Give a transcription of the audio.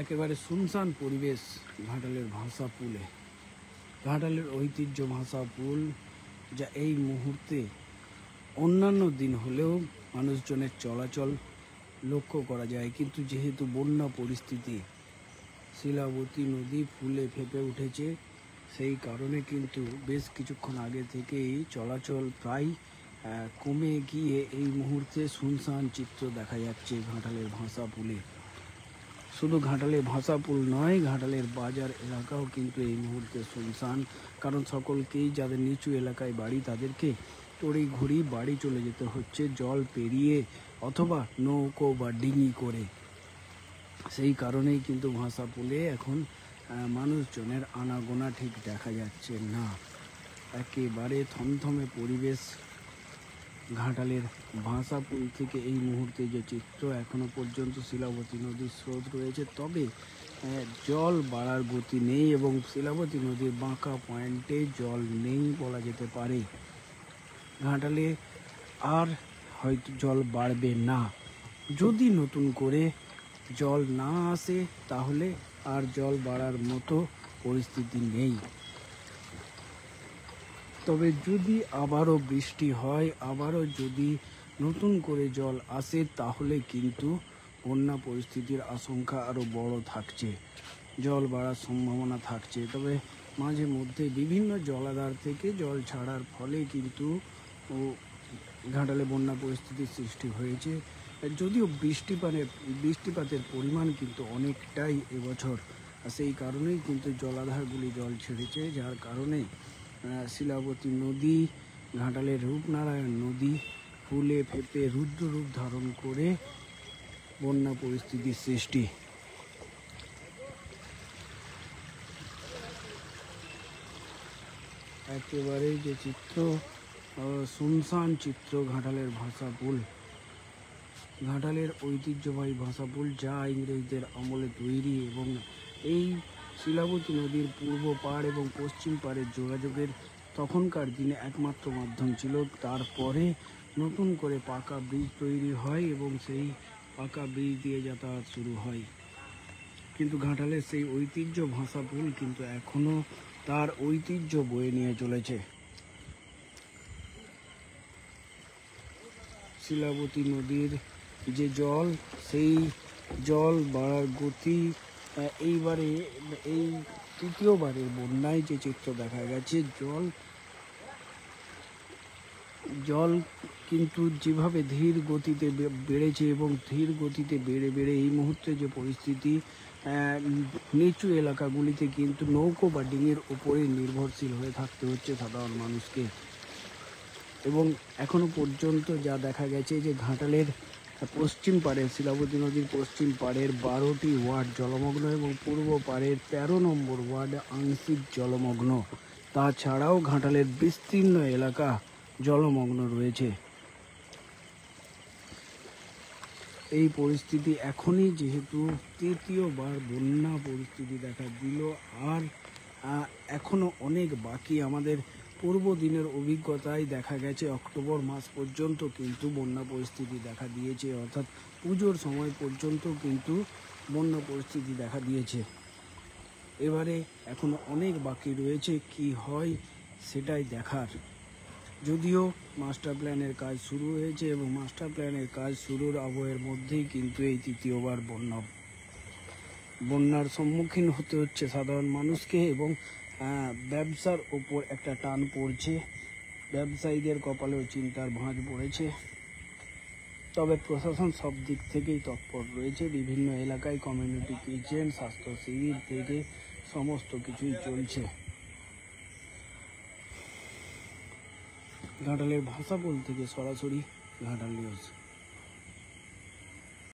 একেবারে শুনশান পরিবেশ ঘাটালের ভাষাপুলে। ঘাটালের ঐতিহ্য ভাষাপুল, যা এই মুহূর্তে অন্যান্য দিন হলেও মানুষজনের চলাচল লক্ষ্য করা যায়, কিন্তু যেহেতু বন্যা পরিস্থিতি, শিলাবতী নদী ফুলে ফেঁপে উঠেছে, সেই কারণে কিন্তু বেশ কিছুক্ষণ আগে থেকেই চলাচল প্রায় কমে গিয়ে এই মুহূর্তে শুনশান চিত্র দেখা যাচ্ছে ঘাটালের ভাষাপুলে। শুধু ঘাটালের ভাষাপুল নয়, ঘাটালের বাজার এলাকাও কিন্তু এই মুহূর্তে শুনশান, কারণ সকলকেই যাদের নিচু এলাকায় বাড়ি তাদেরকে তড়ি ঘড়ি বাড়ি চলে যেতে হচ্ছে জল পেরিয়ে অথবা নৌকো বা ডিঙি করে। সেই কারণেই কিন্তু ভাষাপুলে এখন মানুষজনের আনাগোনা ঠিক দেখা যাচ্ছে না। একেবারে থমথমে পরিবেশ ঘাটালের ভাষাপুল থেকে এই মুহূর্তে যে চিত্র। এখনো পর্যন্ত শিলাবতী নদীর স্রোত রয়েছে, তবে জল বাড়ার গতি নেই এবং শিলাবতী নদীর বাঁকা পয়েন্টে জল নেই বলা যেতে পারে। ঘাটালে আর হয়তো জল বাড়বে না, যদি নতুন করে জল না আসে তাহলে আর জল বাড়ার মতো পরিস্থিতি নেই। তবে যদি আবারও বৃষ্টি হয়, আবারও যদি নতুন করে জল আসে, তাহলে কিন্তু বন্যা পরিস্থিতির আশঙ্কা আরও বড় থাকছে, জল বাড়ার সম্ভাবনা থাকছে। তবে মাঝে মধ্যে বিভিন্ন জলাধার থেকে জল ছাড়ার ফলে কিন্তু ঘাটালে বন্যা পরিস্থিতির সৃষ্টি হয়েছে। যদিও বৃষ্টিপাতের পরিমাণ কিন্তু অনেকটাই এবছর, সেই কারণেই কিন্তু জলাধারগুলি জল ছেড়েছে, যার কারণে শিলাবতী নদী, ঘাটালের রূপনারায়ণ নদী ফুলে ফেঁপে রুদ্ররূপ ধারণ করে বন্যা পরিস্থিতির সৃষ্টি। একেবারে যে চিত্র, শুনশান চিত্র ঘাটালের ভাষাপুল। ঘাটালের ঐতিহ্যবাহী ভাষাপুল, যা ইংরেজদের আমলে তৈরি, এবং এই শিলাবতী নদীর পূর্ব পাড় এবং পশ্চিম পাড়ের যোগাযোগের তখনকার দিনে একমাত্র মাধ্যম ছিল। তারপরে নতুন করে পাকা ব্রিজ তৈরি হয় এবং সেই পাকা ব্রিজ দিয়ে যাতায়াত শুরু হয়। কিন্তু ঘাটালের সেই ঐতিহ্য ভাষাপুল কিন্তু এখনও তার ঐতিহ্য বয়ে নিয়ে চলেছে। শিলাবতী নদীর যে জল, সেই জল বাড়ার গতি এইবারে এই তৃতীয়বারের বন্যায় যে চিত্র দেখা গেছে, জল কিন্তু যেভাবে ধীর গতিতে বেড়েছে এবং ধীর গতিতে বেড়ে বেড়ে এই মুহূর্তে যে পরিস্থিতি, নিচু এলাকাগুলিতে কিন্তু নৌকো বা ডিঙির উপরে নির্ভরশীল হয়ে থাকতে হচ্ছে সাধারণ মানুষকে। এবং এখনো পর্যন্ত যা দেখা গেছে যে ঘাটালের পশ্চিম পাড়ের, শিলাবতী নদীর পশ্চিম পাড়ের 12টি ওয়ার্ড জলমগ্ন এবং পূর্ব পাড়ের 13 নম্বর ওয়ার্ড আংশিক জলমগ্ন। তাছাড়াও ঘাটালের বিস্তীর্ণ এলাকা জলমগ্ন রয়েছে। এই পরিস্থিতি এখনই যেহেতু তৃতীয়বার বন্যা পরিস্থিতি দেখা দিল, আর এখনও অনেক বাকি। আমাদের পূর্ব দিনের অভিজ্ঞতায় দেখা গেছে অক্টোবর মাস পর্যন্ত কিন্তু বন্যা পরিস্থিতি দেখা দিয়েছে, অর্থাৎ পুজোর সময় পর্যন্ত কিন্তু বন্যা পরিস্থিতি দেখা দিয়েছে। এবারে এখনও অনেক বাকি রয়েছে, কি হয় সেটাই দেখার। যদিও মাস্টার প্ল্যানের কাজ শুরু হয়েছে এবং মাস্টার প্ল্যানের কাজ শুরুর আবহের মধ্যেই কিন্তু এই তৃতীয়বার বন্যার সম্মুখীন হতে হচ্ছে সাধারণ মানুষকে, এবং ব্যবসার ওপর একটা টান পড়ছে। ব্যবসায়ীদের কপালেও চিন্তার ভাঁজ পড়েছে। তবে প্রশাসন সব দিক থেকেই তৎপর রয়েছে। বিভিন্ন এলাকায় কমিউনিটি কিচেন, স্বাস্থ্য শিবির থেকে সমস্ত কিছুই চলছে। ঘাটালের ভাষাপুল থেকে সরাসরি ঘাটাল নিউজ।